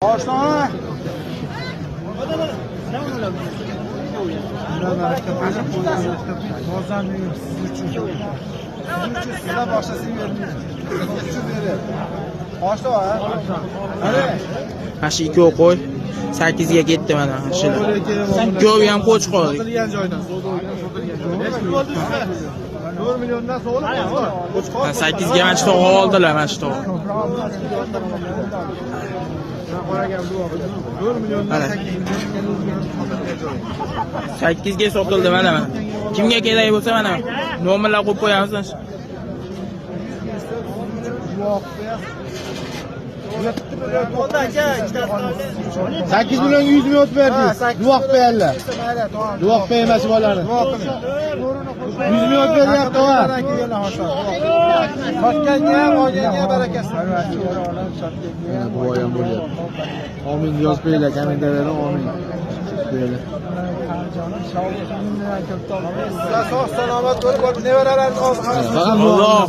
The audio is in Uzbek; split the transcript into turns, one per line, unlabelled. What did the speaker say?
Başla. Sizden başlasın görünüyor. Başla ha.
Mana shu ikkovi qo'y 8 ga ketdi mana shuni. Ikkovi ham qo'chqor.
4 milyondan so'rab
8 ga mana shu to'g'ri oldilar mana shu to'g'ri.
4 milyondan
8 ga sotildi mana. Kimga kerak bo'lsa mana nomerlar qo'yib qo'yamiz.
8 milyon 100 milyon verdi. Duak beğenler. Duak beğenmesi varlar. 100 milyon verdi yaptı var. Başkenge, oyenge berekesi. Bu oyun böyle. Amin yaz böyle, kemin devre amin. Böyle. Sağ selamet görüp ne vereler?
Allah